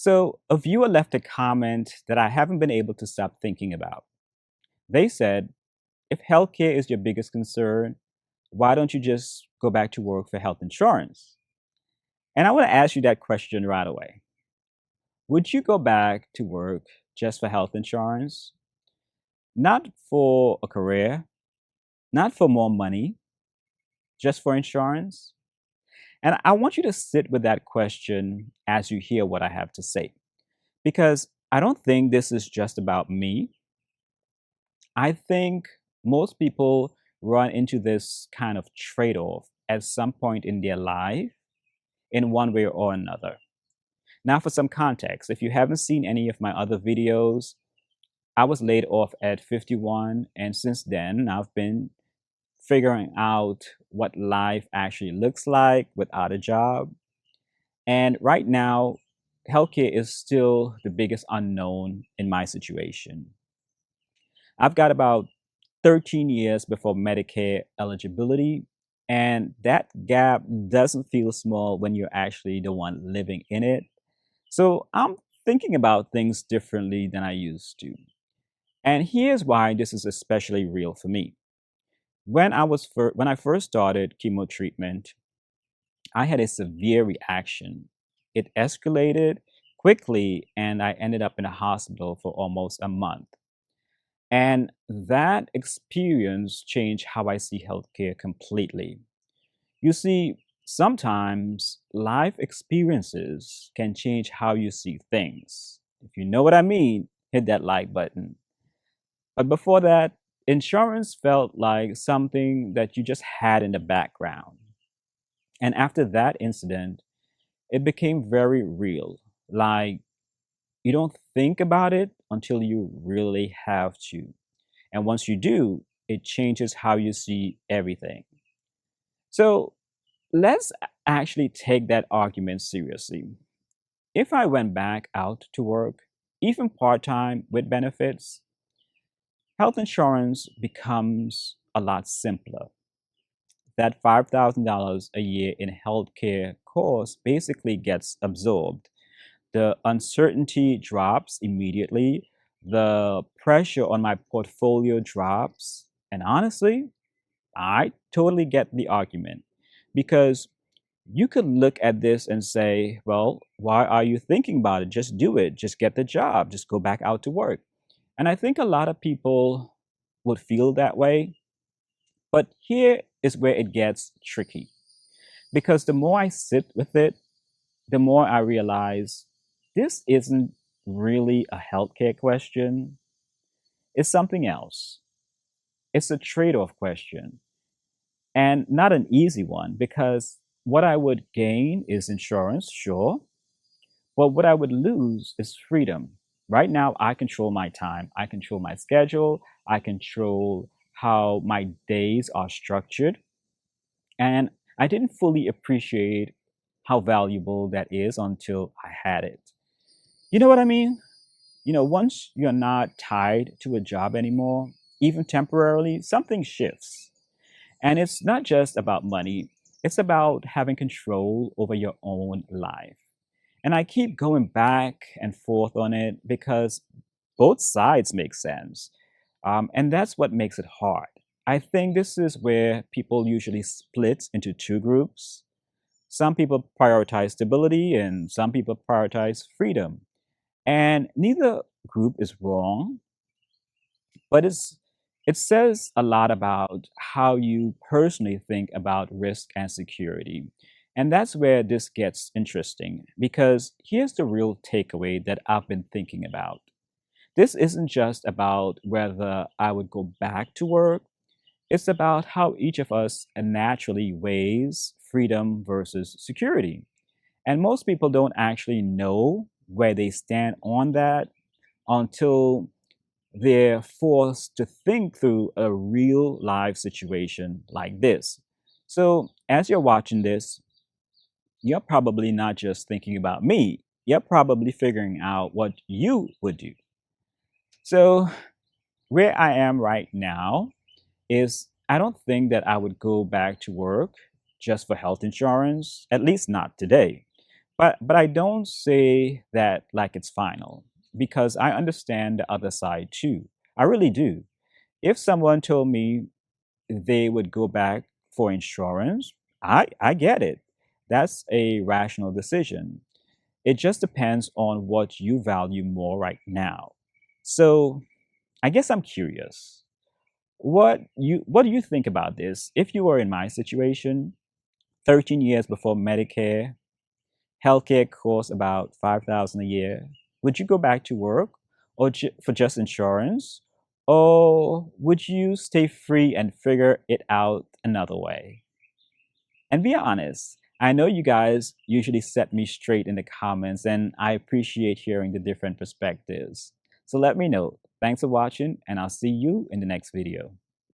So, a viewer left a comment that I haven't been able to stop thinking about. They said, if healthcare is your biggest concern, why don't you just go back to work for health insurance? And I want to ask you that question right away. Would you go back to work just for health insurance? Not for a career, not for more money, just for insurance? And I want you to sit with that question as you hear what I have to say, because I don't think this is just about me. I think most people run into this kind of trade off at some point in their life in one way or another. Now, for some context, if you haven't seen any of my other videos, I was laid off at 51, and since then, I've been figuring out what life actually looks like without a job. And right now, healthcare is still the biggest unknown in my situation. I've got about 13 years before Medicare eligibility. And that gap doesn't feel small when you're actually the one living in it. So I'm thinking about things differently than I used to. And here's why this is especially real for me. When I first started chemo treatment, I had a severe reaction. It escalated quickly, and I ended up in a hospital for almost a month. And that experience changed how I see healthcare completely. You see, sometimes life experiences can change how you see things. If you know what I mean, hit that like button. But before that, insurance felt like something that you just had in the background. And after that incident, it became very real. Like you don't think about it until you really have to. And once you do, it changes how you see everything. So let's actually take that argument seriously. If I went back out to work, even part time with benefits, health insurance becomes a lot simpler. That $5,000 a year in healthcare costs basically gets absorbed. The uncertainty drops immediately. The pressure on my portfolio drops. And honestly, I totally get the argument because you could look at this and say, well, why are you thinking about it? Just do it. Just get the job. Just go back out to work. And I think a lot of people would feel that way. But here is where it gets tricky because the more I sit with it, the more I realize this isn't really a healthcare question. It's something else. It's a trade off question and not an easy one because what I would gain is insurance, sure, but what I would lose is freedom. Right now, I control my time, I control my schedule, I control how my days are structured. And I didn't fully appreciate how valuable that is until I had it. You know what I mean? Once you're not tied to a job anymore, even temporarily, something shifts. And it's not just about money, it's about having control over your own life. And I keep going back and forth on it because both sides make sense. And that's what makes it hard. I think this is where people usually split into two groups. Some people prioritize stability and some people prioritize freedom. And neither group is wrong, but it says a lot about how you personally think about risk and security. And that's where this gets interesting because here's the real takeaway that I've been thinking about. This isn't just about whether I would go back to work, it's about how each of us naturally weighs freedom versus security. And most people don't actually know where they stand on that until they're forced to think through a real life situation like this. So, as you're watching this, you're probably not just thinking about me, you're probably figuring out what you would do. So, where I am right now is I don't think that I would go back to work just for health insurance, at least not today. But I don't say that like it's final because I understand the other side too. I really do. If someone told me they would go back for insurance, I get it. That's a rational decision. It just depends on what you value more right now. So, I guess I'm curious. What do you think about this? If you were in my situation, 13 years before Medicare, healthcare costs about 5,000 a year, would you go back to work or for just insurance? Or would you stay free and figure it out another way? And be honest. I know you guys usually set me straight in the comments, and I appreciate hearing the different perspectives. So let me know. Thanks for watching, and I'll see you in the next video.